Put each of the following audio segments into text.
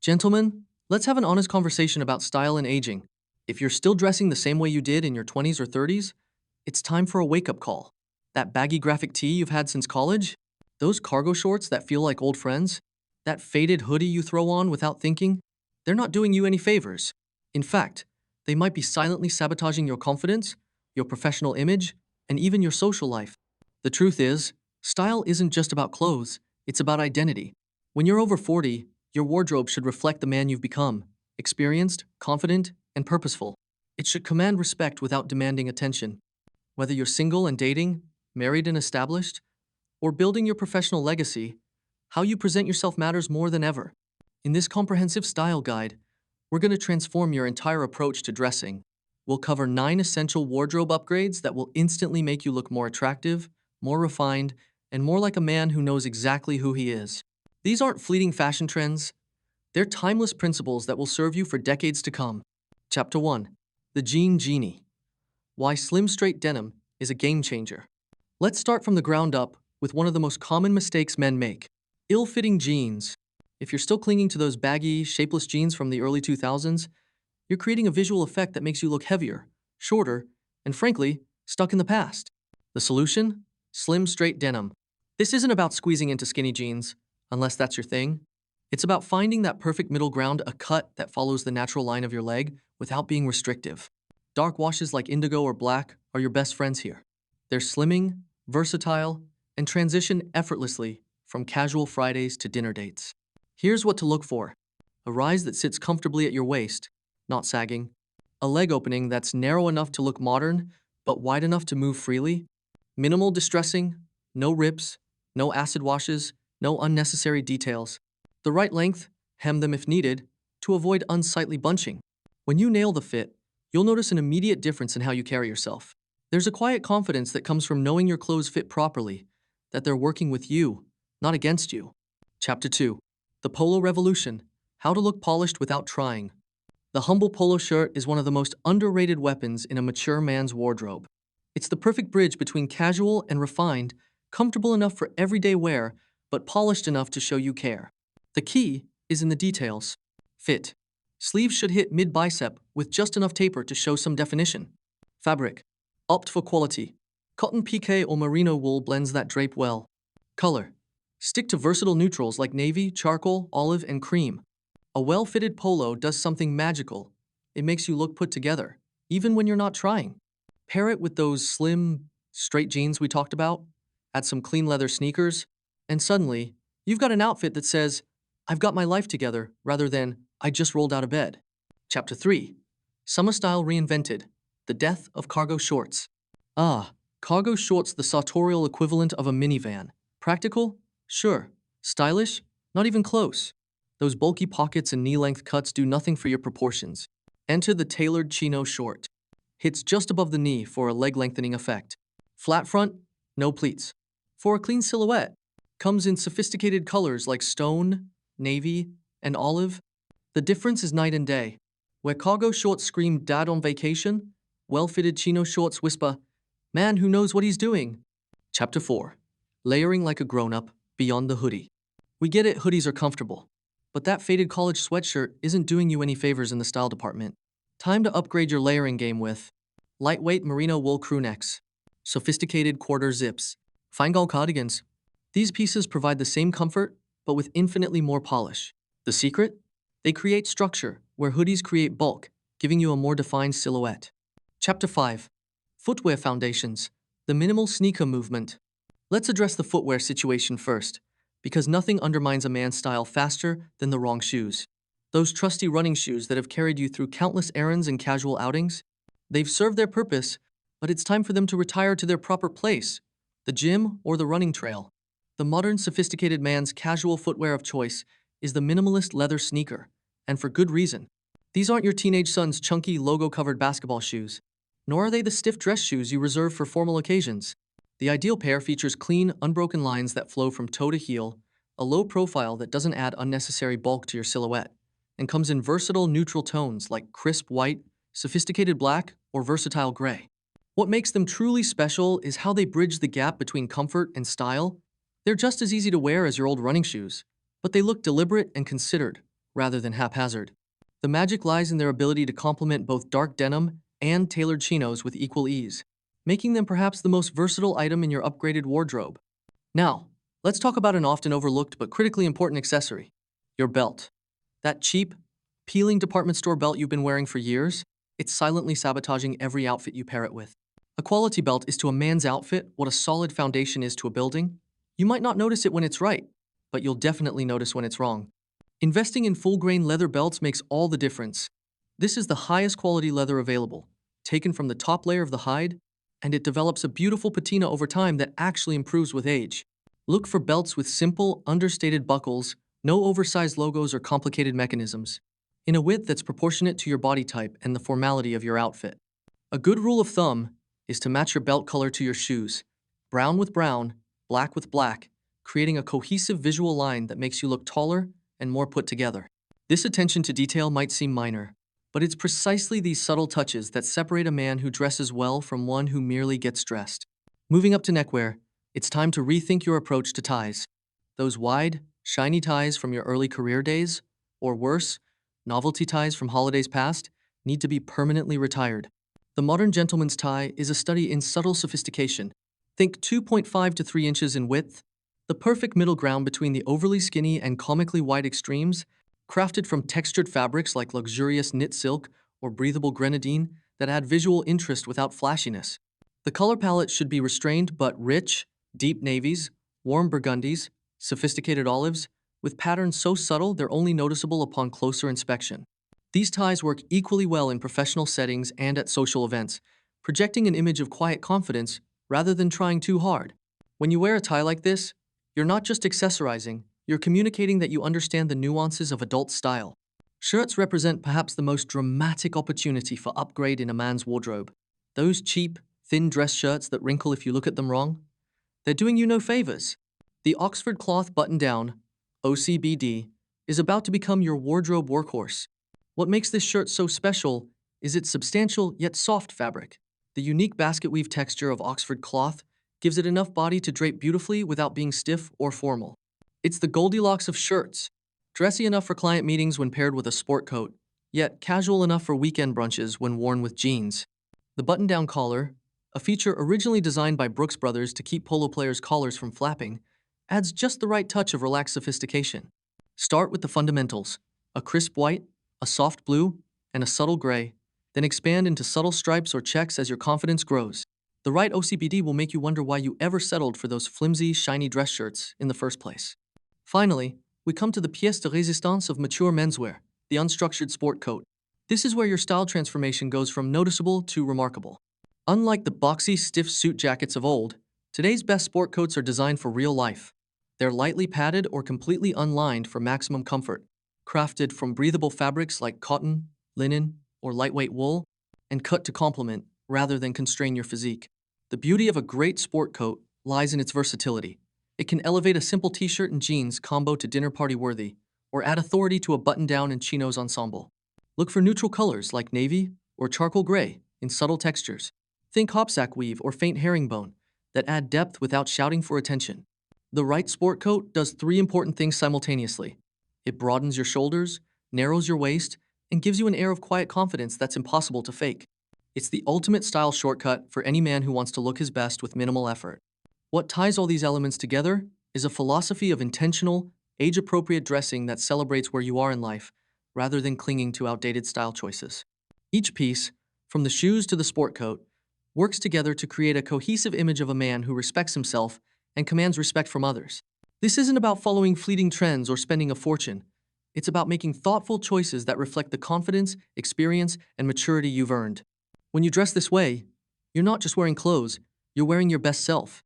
Gentlemen, let's have an honest conversation about style and aging. If you're still dressing the same way you did in your 20s or 30s, it's time for a wake-up call. That baggy graphic tee you've had since college? Those cargo shorts that feel like old friends? That faded hoodie you throw on without thinking? They're not doing you any favors. In fact, they might be silently sabotaging your confidence, your professional image, and even your social life. The truth is, style isn't just about clothes, it's about identity. When you're over 40, your wardrobe should reflect the man you've become: experienced, confident, and purposeful. It should command respect without demanding attention. Whether you're single and dating, married and established, or building your professional legacy, how you present yourself matters more than ever. In this comprehensive style guide, we're going to transform your entire approach to dressing. We'll cover 9 essential wardrobe upgrades that will instantly make you look more attractive, more refined, and more like a man who knows exactly who he is. These aren't fleeting fashion trends, they're timeless principles that will serve you for decades to come. Chapter 1. The Jean Genie. Why slim straight denim is a game changer. Let's start from the ground up with one of the most common mistakes men make: ill-fitting jeans. If you're still clinging to those baggy, shapeless jeans from the early 2000s, you're creating a visual effect that makes you look heavier, shorter, and frankly, stuck in the past. The solution? Slim straight denim. This isn't about squeezing into skinny jeans, unless that's your thing. It's about finding that perfect middle ground, a cut that follows the natural line of your leg without being restrictive. Dark washes like indigo or black are your best friends here. They're slimming, versatile, and transition effortlessly from casual Fridays to dinner dates. Here's what to look for: a rise that sits comfortably at your waist, not sagging; a leg opening that's narrow enough to look modern, but wide enough to move freely; minimal distressing, no rips, no acid washes, no unnecessary details; the right length, hem them if needed, to avoid unsightly bunching. When you nail the fit, you'll notice an immediate difference in how you carry yourself. There's a quiet confidence that comes from knowing your clothes fit properly, that they're working with you, not against you. Chapter 2. The Polo Revolution. How to look polished without trying. The humble polo shirt is one of the most underrated weapons in a mature man's wardrobe. It's the perfect bridge between casual and refined, comfortable enough for everyday wear, but polished enough to show you care. The key is in the details. Fit. Sleeves should hit mid-bicep with just enough taper to show some definition. Fabric. Opt for quality. Cotton piqué or merino wool blends that drape well. Color. Stick to versatile neutrals like navy, charcoal, olive, and cream. A well-fitted polo does something magical. It makes you look put together, even when you're not trying. Pair it with those slim, straight jeans we talked about, add some clean leather sneakers, and suddenly, you've got an outfit that says, "I've got my life together," rather than, "I just rolled out of bed." Chapter 3. Summer Style Reinvented. The Death of Cargo Shorts. Cargo shorts, the sartorial equivalent of a minivan. Practical? Sure. Stylish? Not even close. Those bulky pockets and knee-length cuts do nothing for your proportions. Enter the tailored chino short. Hits just above the knee for a leg-lengthening effect. Flat front, no pleats. For a clean silhouette. Comes in sophisticated colors like stone, navy, and olive. The difference is night and day. Where cargo shorts scream dad on vacation, well-fitted chino shorts whisper, man who knows what he's doing. Chapter 4. Layering like a grown-up, beyond the hoodie. We get it, hoodies are comfortable. But that faded college sweatshirt isn't doing you any favors in the style department. Time to upgrade your layering game with lightweight merino wool crew necks, sophisticated quarter zips, fine gauze cardigans. These pieces provide the same comfort, but with infinitely more polish. The secret? They create structure, where hoodies create bulk, giving you a more defined silhouette. Chapter 5. Footwear Foundations. The Minimal Sneaker Movement. Let's address the footwear situation first, because nothing undermines a man's style faster than the wrong shoes. Those trusty running shoes that have carried you through countless errands and casual outings, they've served their purpose, but it's time for them to retire to their proper place: the gym or the running trail. The modern, sophisticated man's casual footwear of choice is the minimalist leather sneaker, and for good reason. These aren't your teenage son's chunky, logo-covered basketball shoes, nor are they the stiff dress shoes you reserve for formal occasions. The ideal pair features clean, unbroken lines that flow from toe to heel, a low profile that doesn't add unnecessary bulk to your silhouette, and comes in versatile neutral tones like crisp white, sophisticated black, or versatile gray. What makes them truly special is how they bridge the gap between comfort and style. They're just as easy to wear as your old running shoes, but they look deliberate and considered, rather than haphazard. The magic lies in their ability to complement both dark denim and tailored chinos with equal ease, making them perhaps the most versatile item in your upgraded wardrobe. Now, let's talk about an often overlooked but critically important accessory: your belt. That cheap, peeling department store belt you've been wearing for years, it's silently sabotaging every outfit you pair it with. A quality belt is to a man's outfit what a solid foundation is to a building. You might not notice it when it's right, but you'll definitely notice when it's wrong. Investing in full-grain leather belts makes all the difference. This is the highest quality leather available, taken from the top layer of the hide, and it develops a beautiful patina over time that actually improves with age. Look for belts with simple, understated buckles, no oversized logos or complicated mechanisms, in a width that's proportionate to your body type and the formality of your outfit. A good rule of thumb is to match your belt color to your shoes: brown with brown, black with black, creating a cohesive visual line that makes you look taller and more put together. This attention to detail might seem minor, but it's precisely these subtle touches that separate a man who dresses well from one who merely gets dressed. Moving up to neckwear, it's time to rethink your approach to ties. Those wide, shiny ties from your early career days, or worse, novelty ties from holidays past, need to be permanently retired. The modern gentleman's tie is a study in subtle sophistication. Think 2.5 to 3 inches in width, the perfect middle ground between the overly skinny and comically wide extremes, crafted from textured fabrics like luxurious knit silk or breathable grenadine that add visual interest without flashiness. The color palette should be restrained but rich: deep navies, warm burgundies, sophisticated olives, with patterns so subtle they're only noticeable upon closer inspection. These ties work equally well in professional settings and at social events, projecting an image of quiet confidence rather than trying too hard. When you wear a tie like this, you're not just accessorizing, you're communicating that you understand the nuances of adult style. Shirts represent perhaps the most dramatic opportunity for upgrade in a man's wardrobe. Those cheap, thin dress shirts that wrinkle if you look at them wrong, they're doing you no favors. The Oxford cloth button-down, OCBD, is about to become your wardrobe workhorse. What makes this shirt so special is its substantial yet soft fabric. The unique basket weave texture of Oxford cloth gives it enough body to drape beautifully without being stiff or formal. It's the Goldilocks of shirts: dressy enough for client meetings when paired with a sport coat, yet casual enough for weekend brunches when worn with jeans. The button-down collar, a feature originally designed by Brooks Brothers to keep polo players' collars from flapping, adds just the right touch of relaxed sophistication. Start with the fundamentals: a crisp white, a soft blue, and a subtle gray, then expand into subtle stripes or checks as your confidence grows. The right OCBD will make you wonder why you ever settled for those flimsy, shiny dress shirts in the first place. Finally, we come to the pièce de résistance of mature menswear, the unstructured sport coat. This is where your style transformation goes from noticeable to remarkable. Unlike the boxy, stiff suit jackets of old, today's best sport coats are designed for real life. They're lightly padded or completely unlined for maximum comfort, crafted from breathable fabrics like cotton, linen, or lightweight wool, and cut to complement rather than constrain your physique. The beauty of a great sport coat lies in its versatility. It can elevate a simple t-shirt and jeans combo to dinner party worthy, or add authority to a button-down and chinos ensemble. Look for neutral colors like navy or charcoal gray in subtle textures. Think hopsack weave or faint herringbone that add depth without shouting for attention. The right sport coat does 3 important things simultaneously. It broadens your shoulders, narrows your waist, and gives you an air of quiet confidence that's impossible to fake. It's the ultimate style shortcut for any man who wants to look his best with minimal effort. What ties all these elements together is a philosophy of intentional, age-appropriate dressing that celebrates where you are in life, rather than clinging to outdated style choices. Each piece, from the shoes to the sport coat, works together to create a cohesive image of a man who respects himself and commands respect from others. This isn't about following fleeting trends or spending a fortune. It's about making thoughtful choices that reflect the confidence, experience, and maturity you've earned. When you dress this way, you're not just wearing clothes, you're wearing your best self.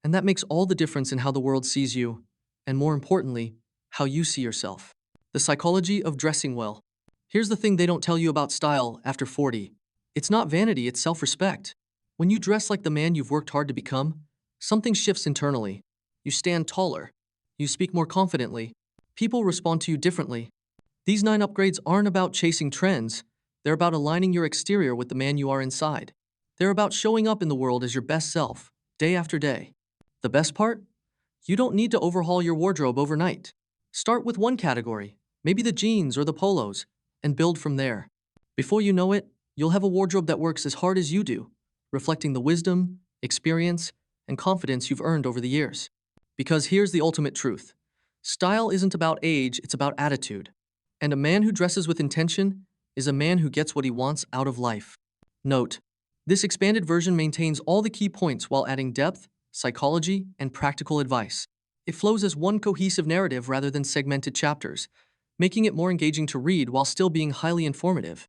And that makes all the difference in how the world sees you, and more importantly, how you see yourself. The psychology of dressing well. Here's the thing they don't tell you about style after 40. It's not vanity, it's self-respect. When you dress like the man you've worked hard to become, something shifts internally. You stand taller. You speak more confidently. People respond to you differently. These 9 upgrades aren't about chasing trends. They're about aligning your exterior with the man you are inside. They're about showing up in the world as your best self, day after day. The best part? You don't need to overhaul your wardrobe overnight. Start with one category, maybe the jeans or the polos, and build from there. Before you know it, you'll have a wardrobe that works as hard as you do, reflecting the wisdom, experience, and confidence you've earned over the years. Because here's the ultimate truth: style isn't about age, it's about attitude. And a man who dresses with intention is a man who gets what he wants out of life. Note: this expanded version maintains all the key points while adding depth, psychology, and practical advice. It flows as one cohesive narrative rather than segmented chapters, making it more engaging to read while still being highly informative.